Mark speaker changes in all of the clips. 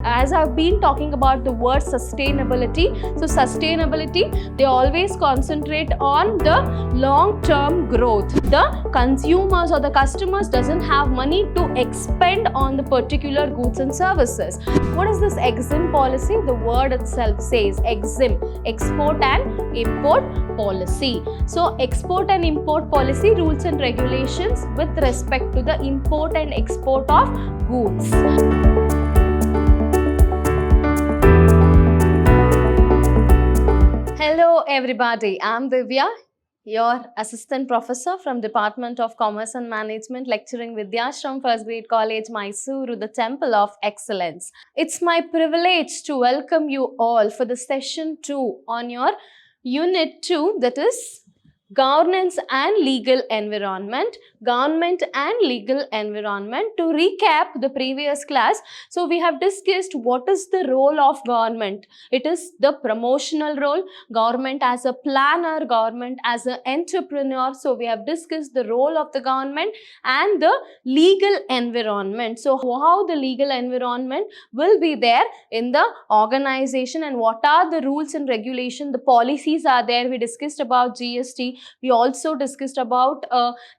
Speaker 1: As I've been talking about the word sustainability, so sustainability, they always concentrate on the long-term growth. The consumers or the customers doesn't have money to expend on the particular goods and services. What is this EXIM policy? The word itself says EXIM, export and import policy. So export and import policy, rules and regulations with respect to the import and export of goods. Hello everybody, I'm Divya, your assistant professor from Department of Commerce and Management, lecturing Vidhyaashram First Grade College, MYSURU, the Temple of Excellence. It's my privilege to welcome you all for the session 2 on your Unit 2, that is Governance and Legal Environment, Government and Legal Environment. To recap the previous class, so we have discussed what is the role of government. It is the promotional role, government as a planner, government as an entrepreneur. So we have discussed the role of the government and the legal environment. So how the legal environment will be there in the organization and what are the rules and regulation, the policies are there. We discussed about GST. We also discussed about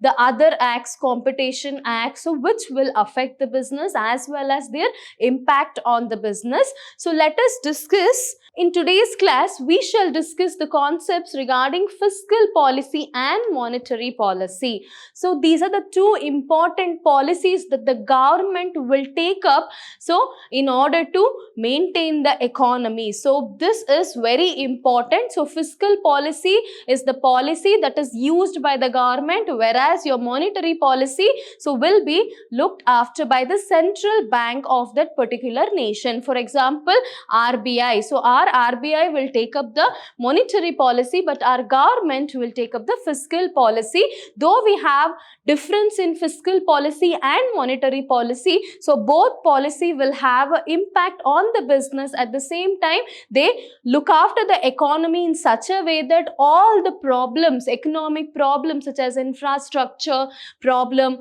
Speaker 1: the other acts, competition acts, so which will affect the business as well as their impact on the business. So let us discuss. In today's class, we shall discuss the concepts regarding fiscal policy and monetary policy. So these are the two important policies that the government will take up, so in order to maintain the economy. So this is very important. So fiscal policy is the policy that is used by the government, whereas your monetary policy so will be looked after by the central bank of that particular nation. For example, RBI. So our RBI will take up the monetary policy, but our government will take up the fiscal policy. Though we have difference in fiscal policy and monetary policy, so both policy will have an impact on the business. At the same time, they look after the economy in such a way that all the problems, economic problems such as infrastructure problem,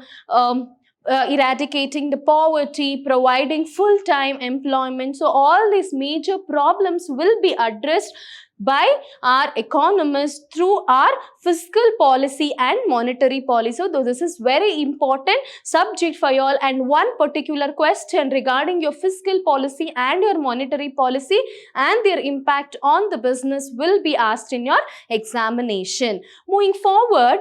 Speaker 1: eradicating the poverty, providing full-time employment. So all these major problems will be addressed by our economists through our fiscal policy and monetary policy. So this is very important subject for you all, and one particular question regarding your fiscal policy and your monetary policy and their impact on the business will be asked in your examination. Moving forward,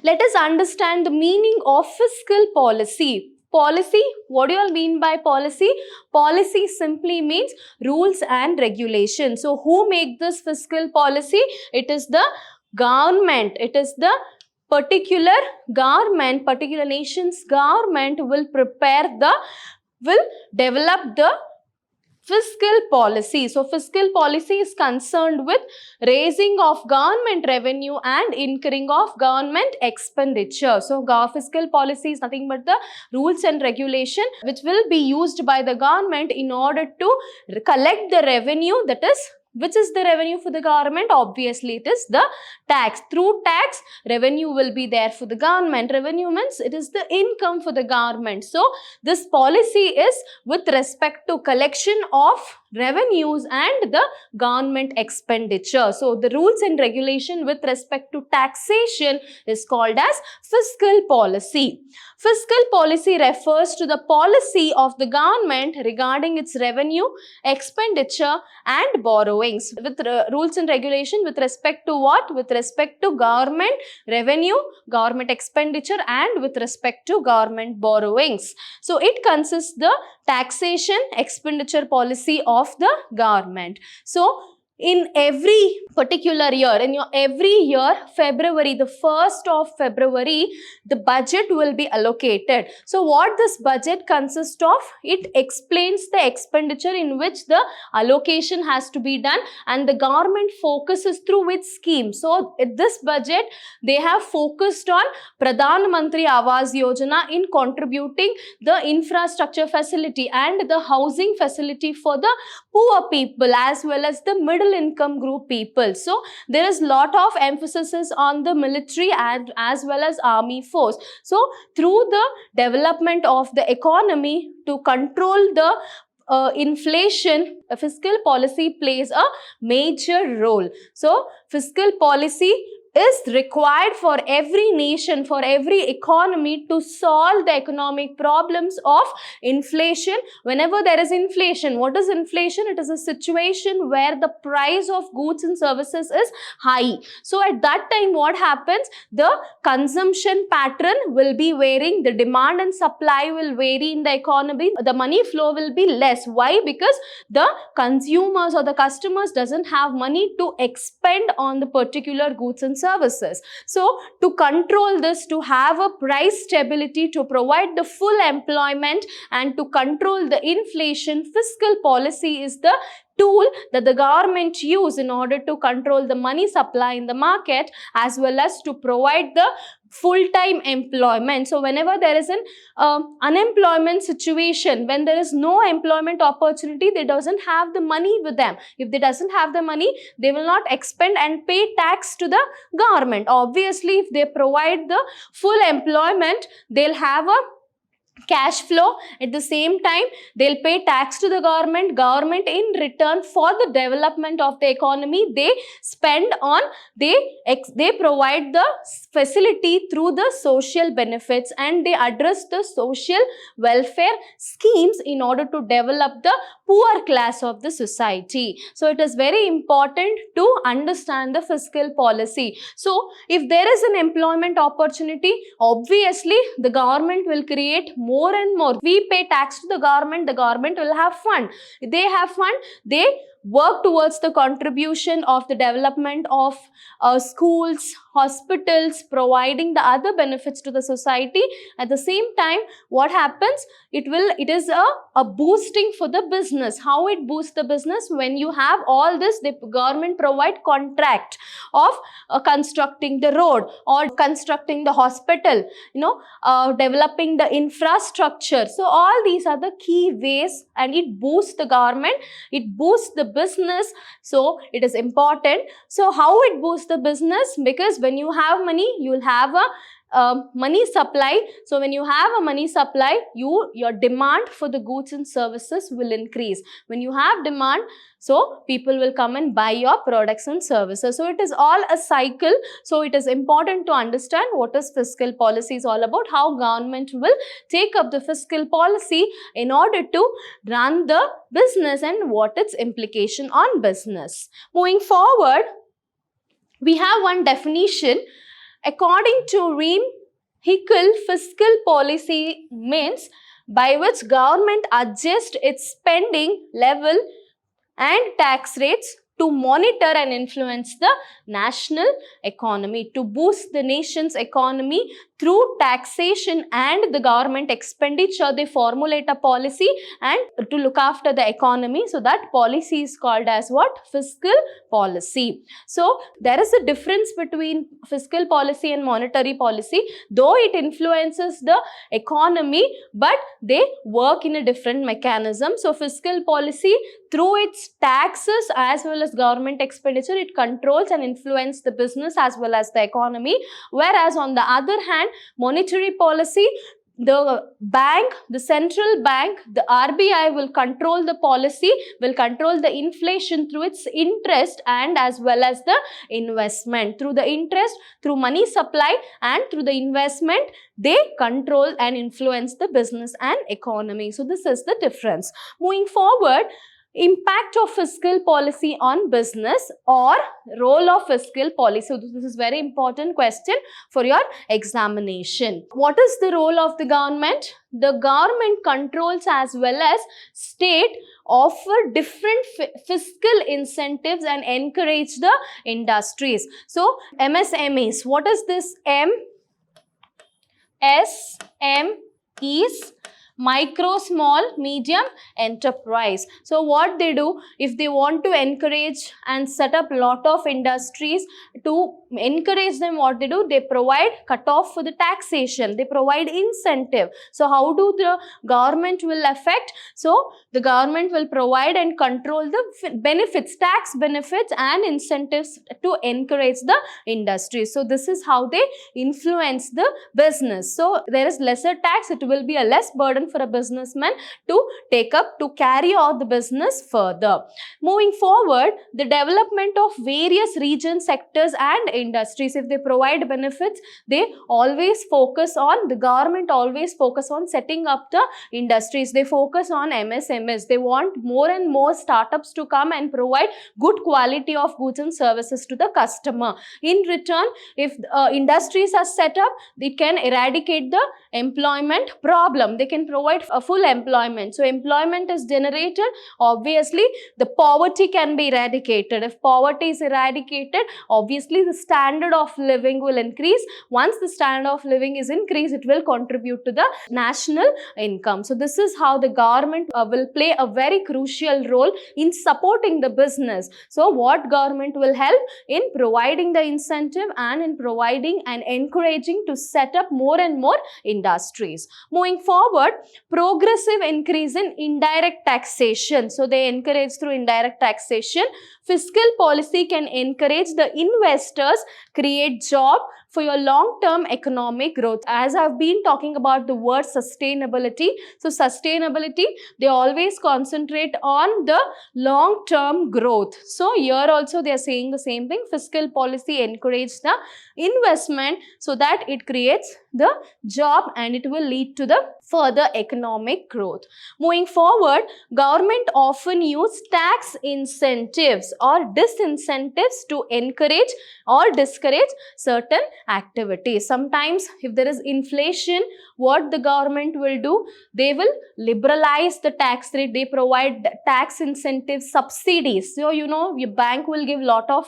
Speaker 1: let us understand the meaning of fiscal policy. Policy, what do you all mean by policy? Policy simply means rules and regulations. So who make this fiscal policy? It is the government. It is the particular government, particular nation's government will develop the fiscal policy. So fiscal policy is concerned with raising of government revenue and incurring of government expenditure. So fiscal policy is nothing but the rules and regulation which will be used by the government in order to collect the revenue, that is, which is the revenue for the government? Obviously, it is the tax. Through tax, revenue will be there for the government. Revenue means it is the income for the government. So, this policy is with respect to collection of revenues and the government expenditure. So, the rules and regulation with respect to taxation is called as fiscal policy. Fiscal policy refers to the policy of the government regarding its revenue, expenditure and borrowings. With rules and regulation with respect to what? With respect to government revenue, government expenditure and with respect to government borrowings. So it consists the taxation expenditure policy of the government. So in every particular year, every year, February, the 1st of February, the budget will be allocated. So what this budget consists of? It explains the expenditure in which the allocation has to be done and the government focuses through which scheme. So in this budget, they have focused on Pradhan Mantri Awas Yojana in contributing the infrastructure facility and the housing facility for the poor people as well as the middle income group people. So there is lot of emphasis on the military and as well as army force. So through the development of the economy to control the inflation, fiscal policy plays a major role. So fiscal policy is required for every nation, for every economy to solve the economic problems of inflation. Whenever there is inflation, what is inflation? It is a situation where the price of goods and services is high. So at that time, what happens? The consumption pattern will be varying, the demand and supply will vary in the economy, the money flow will be less. Why? Because the consumers or the customers doesn't have money to expend on the particular goods and services. So to control this, to have a price stability, to provide the full employment and to control the inflation, fiscal policy is the tool that the government use in order to control the money supply in the market, as well as to provide the full-time employment. So whenever there is an unemployment situation, when there is no employment opportunity, they doesn't have the money with them. If they doesn't have the money, they will not expend and pay tax to the government. Obviously, if they provide the full employment, they'll have a cash flow. At the same time, they'll pay tax to the government. Government in return for the development of the economy, they spend on, they provide the facility through the social benefits, and they address the social welfare schemes in order to develop the poor class of the society. So it is very important to understand the fiscal policy. So if there is an employment opportunity, obviously the government will create more and more. We pay tax to the government will have fund. They have fund, they work towards the contribution of the development of schools, hospitals, providing the other benefits to the society. At the same time, what happens? It is a boosting for the business. How it boosts the business? When you have all this, the government provide contract of constructing the road or constructing the hospital, developing the infrastructure. So all these are the key ways, and it boosts the government, it boosts the business. So it is important. So how it boosts the business? Because when you have money, you will have a money supply. So when you have a money supply, your demand for the goods and services will increase. When you have demand, so people will come and buy your products and services. So it is all a cycle. So it is important to understand what is fiscal policy is all about, how government will take up the fiscal policy in order to run the business, and what its implication on business. Moving forward, we have one definition. According to Reem Hickel, fiscal policy means by which government adjusts its spending level and tax rates to monitor and influence the national economy, to boost the nation's economy through taxation and the government expenditure. They formulate a policy and to look after the economy. So that policy is called as what? Fiscal policy. So there is a difference between fiscal policy and monetary policy, though it influences the economy, but they work in a different mechanism. So fiscal policy, through its taxes as well as government expenditure, it controls and influences the business as well as the economy. Whereas on the other hand, monetary policy, the bank, the central bank, the RBI will control the policy, will control the inflation through its interest and as well as the investment. Through the interest, through money supply and through the investment, they control and influence the business and economy. So this is the difference. Moving forward, impact of fiscal policy on business or role of fiscal policy. So this is very important question for your examination. What is the role of the government? The government controls as well as state offer different fiscal incentives and encourage the industries. So MSMEs, what is this? MSMEs? Micro, small, medium enterprise. So what they do, if they want to encourage and set up lot of industries to encourage them, what they do, they provide cutoff for the taxation, they provide incentive. So how do the government will affect? So the government will provide and control the benefits, tax benefits and incentives to encourage the industry. So this is how they influence the business. So there is lesser tax, it will be a less burden for a businessman to take up, to carry out the business further. Moving forward, the development of various regions, sectors and industries. If they provide benefits, they always focus on, the government always focus on setting up the industries. They focus on MSMEs. They want more and more startups to come and provide good quality of goods and services to the customer. In return, if industries are set up, they can eradicate the employment problem. They can provide a full employment. So employment is generated, obviously the poverty can be eradicated. If poverty is eradicated, obviously the standard of living will increase. Once the standard of living is increased, it will contribute to the national income. So this is how the government will play a very crucial role in supporting the business. So what government will help? In providing the incentive and in providing and encouraging to set up more and more industries. Moving forward, progressive increase in indirect taxation. So they encourage through indirect taxation. Fiscal policy can encourage the investors, create job for your long-term economic growth. As I've been talking about the word sustainability, so sustainability, they always concentrate on the long-term growth. So here also they are saying the same thing. Fiscal policy encourages the investment so that it creates the job and it will lead to the further economic growth. Moving forward, government often use tax incentives or disincentives to encourage or discourage certain activities. Sometimes if there is inflation, what the government will do? They will liberalize the tax rate. They provide tax incentives, subsidies. So you know, your bank will give lot of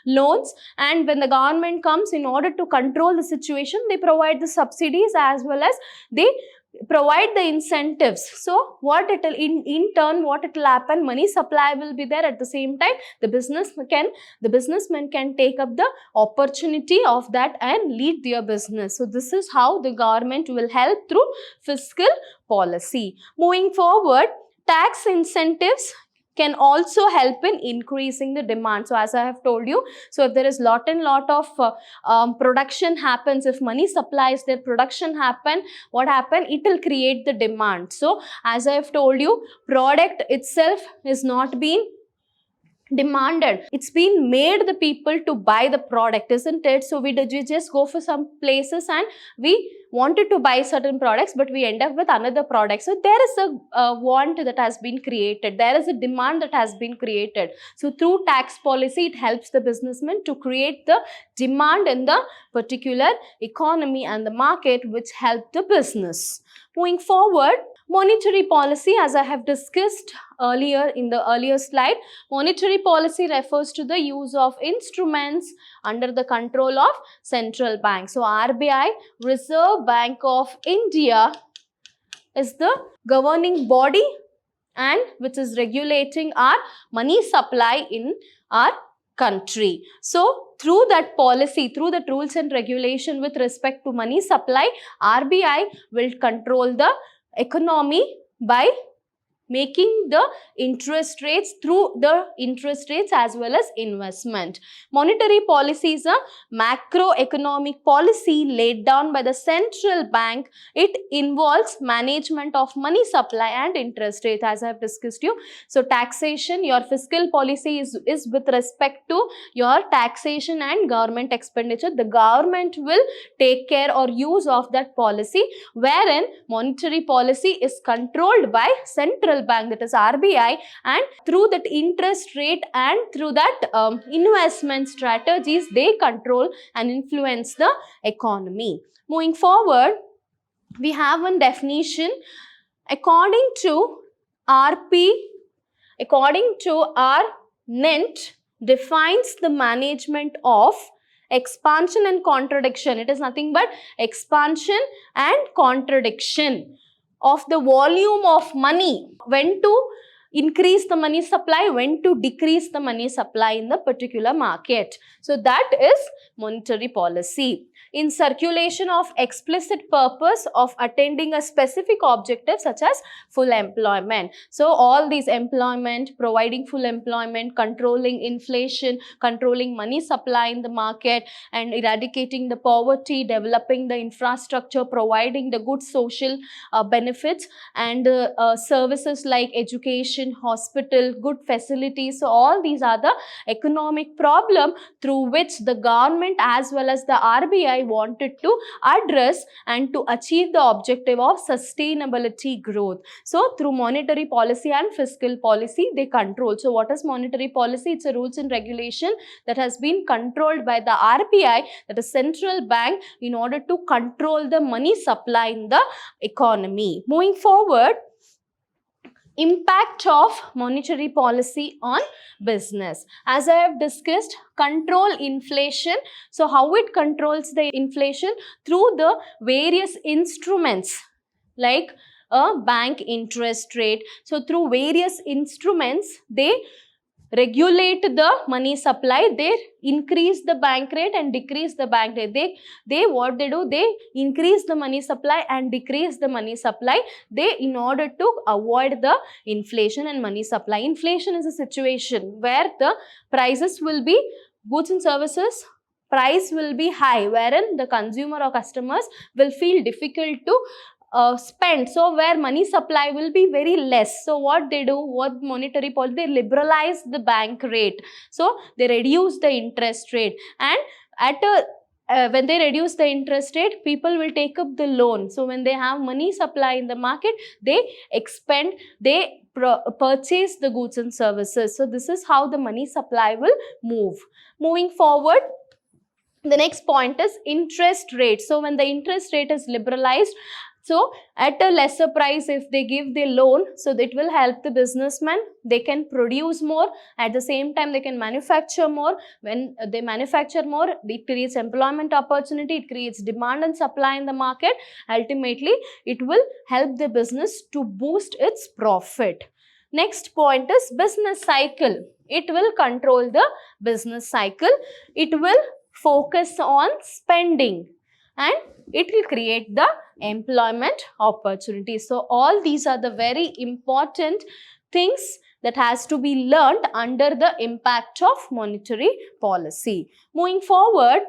Speaker 1: loans, and when the government comes, in order to control the situation, they provide the subsidies as well as they provide the incentives. So what it will in turn, what it will happen, money supply will be there. At the same time, the businessman can take up the opportunity of that and lead their business. So this is how the government will help through fiscal policy. Moving forward, tax incentives can also help in increasing the demand. So as I have told you, so if there is lot of production happens, if money supplies, their production happen, what happen? It will create the demand. So as I have told you, product itself is not being demanded, it's been made the people to buy the product, isn't it? So we just go for some places and we wanted to buy certain products, but we end up with another product. So there is a want that has been created, there is a demand that has been created. So through tax policy, it helps the businessman to create the demand in the particular economy and the market, which help the business. Moving forward, monetary policy, as I have discussed earlier in the earlier slide, monetary policy refers to the use of instruments under the control of central bank. So RBI, Reserve Bank of India, is the governing body and which is regulating our money supply in our country. So through that policy, through the rules and regulation with respect to money supply, RBI will control the economy by making the interest rates, through the interest rates as well as investment. Monetary policy is a macroeconomic policy laid down by the central bank. It involves management of money supply and interest rate, as I have discussed you. So taxation, your fiscal policy is with respect to your taxation and government expenditure. The government will take care or use of that policy, wherein monetary policy is controlled by central bank, that is RBI, and through that interest rate and through that investment strategies, they control and influence the economy. Moving forward, we have one definition. According to RP, according to our NET, defines the management of expansion and contradiction. It is nothing but expansion and contradiction of the volume of money. When to increase the money supply, when to decrease the money supply in the particular market. So that is monetary policy. In circulation of explicit purpose of attending a specific objective such as full employment. So all these employment, providing full employment, controlling inflation, controlling money supply in the market, and eradicating the poverty, developing the infrastructure, providing the good social benefits, and services like education, hospital, good facilities. So all these are the economic problem through which the government as well as the RBI wanted to address and to achieve the objective of sustainability growth. So through monetary policy and fiscal policy, they control. So what is monetary policy? It's a rules and regulation that has been controlled by the RBI, that is central bank, in order to control the money supply in the economy. Moving forward, impact of monetary policy on business. As I have discussed, control inflation. So how it controls the inflation? Through the various instruments like a bank interest rate. So through various instruments, they regulate the money supply. They increase the bank rate and decrease the bank rate. What they do, they increase the money supply and decrease the money supply, in order to avoid the inflation and money supply. Inflation is a situation where the prices will be, goods and services price will be high, wherein the consumer or customers will feel difficult to spend. So where money supply will be very less. So what they do, what monetary policy, they liberalize the bank rate. So they reduce the interest rate, and at a when they reduce the interest rate, people will take up the loan. So when they have money supply in the market, they expend, they purchase the goods and services. So this is how the money supply will move. Moving forward, the next point is interest rate. So when the interest rate is liberalized, so at a lesser price, if they give the loan, so that will help the businessman. They can produce more. At the same time, they can manufacture more. When they manufacture more, it creates employment opportunity. It creates demand and supply in the market. Ultimately, it will help the business to boost its profit. Next point is business cycle. It will control the business cycle. It will focus on spending, and it will create the employment opportunities. So all these are the very important things that has to be learned under the impact of monetary policy. Moving forward,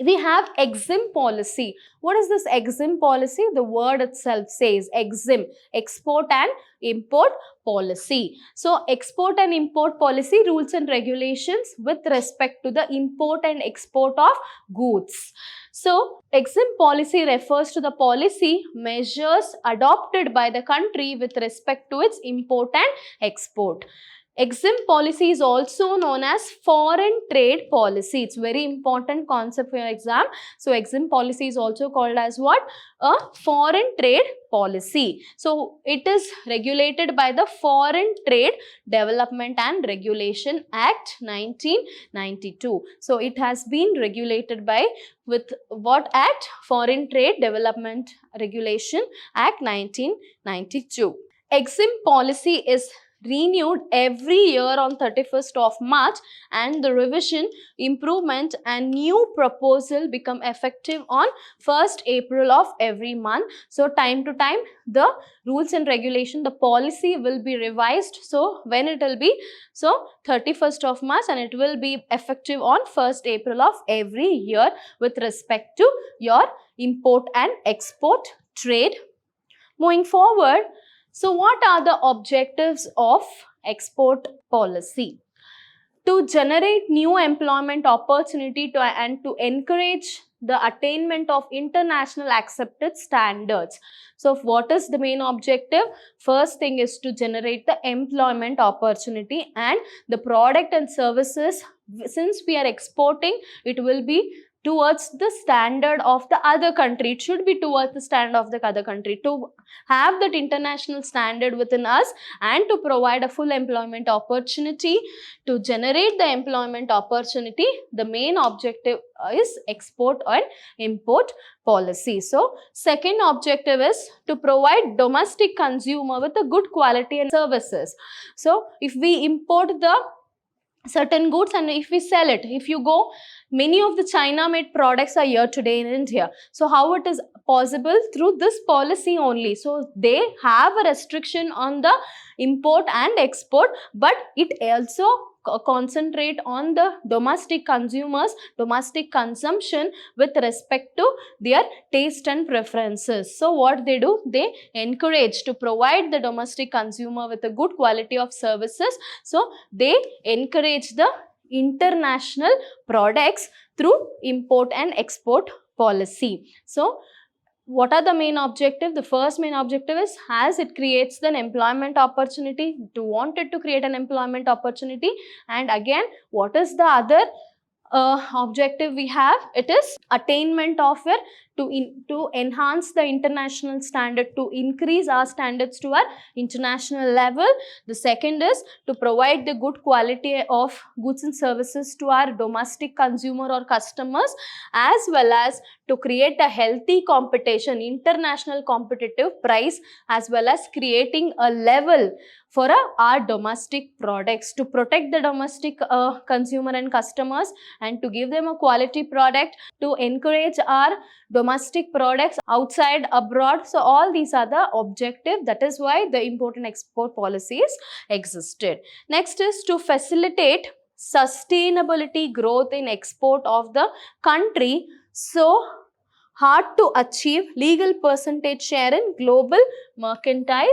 Speaker 1: we have EXIM policy. What is this EXIM policy? The word itself says EXIM, export and import policy. So export and import policy, rules and regulations with respect to the import and export of goods. So EXIM policy refers to the policy measures adopted by the country with respect to its import and export. EXIM policy is also known as foreign trade policy. It's very important concept for your exam. So EXIM policy is also called as what? A foreign trade policy. So it is regulated by the Foreign Trade Development and Regulation Act 1992. So it has been regulated by with what act? Foreign Trade Development Regulation Act 1992. EXIM policy is renewed every year on 31st of March, and the revision, improvement and new proposal become effective on 1st April of every month. So time to time the rules and regulation, the policy will be revised. So when it will be? So 31st of March, and it will be effective on 1st April of every year with respect to your import and export trade. Moving forward, so what are the objectives of export policy? To generate new employment opportunity and to encourage the attainment of international accepted standards. So what is the main objective? First thing is to generate the employment opportunity, and the product and services, since we are exporting, it will be towards the standard of the other country. It should be towards the standard of the other country, to have that international standard within us, and to provide a full employment opportunity, to generate the employment opportunity. The main objective is export and import policy. So second objective is to provide domestic consumer with a good quality and services. So if we import the certain goods and if we sell it, if you go, many of the China made products are here today in India. So how it is possible? Through this policy only. So they have a restriction on the import and export, but it also concentrate on the domestic consumers, domestic consumption with respect to their taste and preferences. So what they do, they encourage to provide the domestic consumer with a good quality of services. So they encourage the international products through import and export policy. So what are the main objective? The first main objective is, as it creates an employment opportunity, to wanted to create an employment opportunity. And again, what is the other objective we have? It is attainment of it, to enhance the international standard, to increase our standards to our international level. The second is to provide the good quality of goods and services to our domestic consumer or customers, as well as to create a healthy competition, international competitive price, as well as creating a level for our domestic products, to protect the domestic consumer and customers, and to give them a quality product, to encourage our domestic products outside, abroad. So all these are the objective. That is why the import and export policies existed. Next is to facilitate sustainability growth in export of the country. So hard to achieve legal percentage share in global mercantile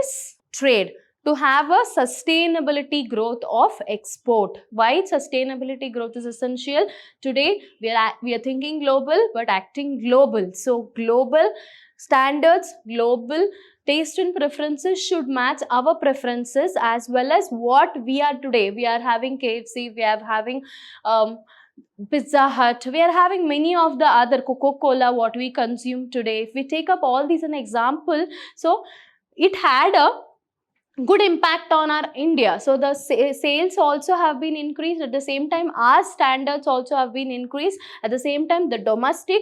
Speaker 1: trade, to have a sustainability growth of export. Why sustainability growth is essential? Today we are thinking global but acting global. So global standards, global taste and preferences should match our preferences, as well as what we are today. We are having KFC, we are having Pizza Hut, we are having many of the other, Coca-Cola, what we consume today. If we take up all these an example, so it had a good impact on our India. So the sales also have been increased. At the same time, our standards also have been increased. At the same time, the domestic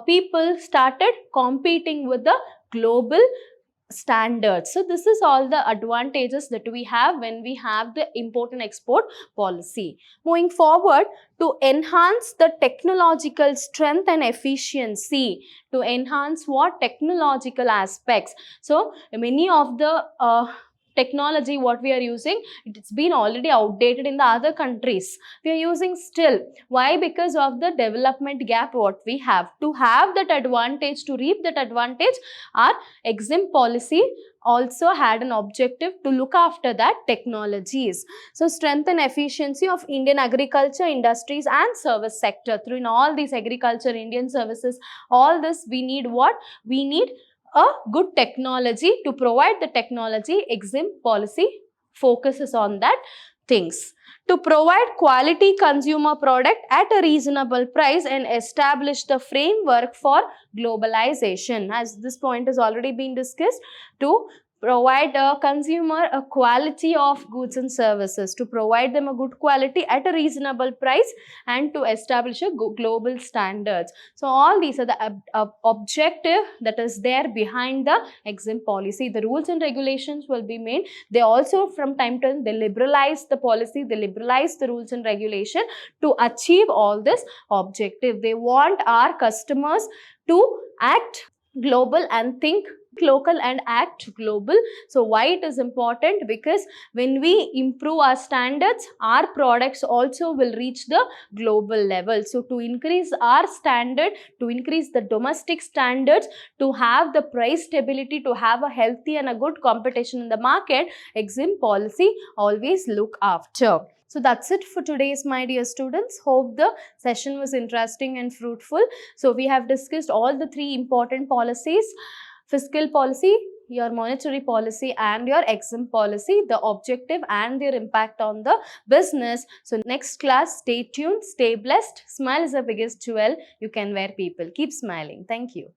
Speaker 1: people started competing with the global standards. So this is all the advantages that we have when we have the import and export policy. Moving forward, to enhance the technological strength and efficiency, to enhance what? Technological aspects. So many of the technology what we are using, it's been already outdated in the other countries. We are using still. Why? Because of the development gap what we have. To have that advantage, to reap that advantage, our EXIM policy also had an objective to look after that technologies. So strengthen efficiency of Indian agriculture, industries and service sector. Through in all these agriculture, Indian services, all this we need what? We need a good technology. To provide the technology, EXIM policy focuses on that things. To provide quality consumer product at a reasonable price and establish the framework for globalization. As this point has already been discussed, to provide a consumer a quality of goods and services, to provide them a good quality at a reasonable price, and to establish a global standards. So all these are the objective that is there behind the EXIM policy. The rules and regulations will be made. They also from time to time they liberalize the policy, they liberalize the rules and regulation to achieve all this objective. They want our customers to act global and think local and act global. So why it is important? Because when we improve our standards, our products also will reach the global level. So to increase our standard, to increase the domestic standards, to have the price stability, to have a healthy and a good competition in the market, EXIM policy always look after. So that's it for today's, my dear students. Hope the session was interesting and fruitful. So we have discussed all the three important policies: fiscal policy, your monetary policy and your exam policy, the objective and their impact on the business. So next class, stay tuned, stay blessed. Smile is the biggest jewel you can wear, people. Keep smiling. Thank you.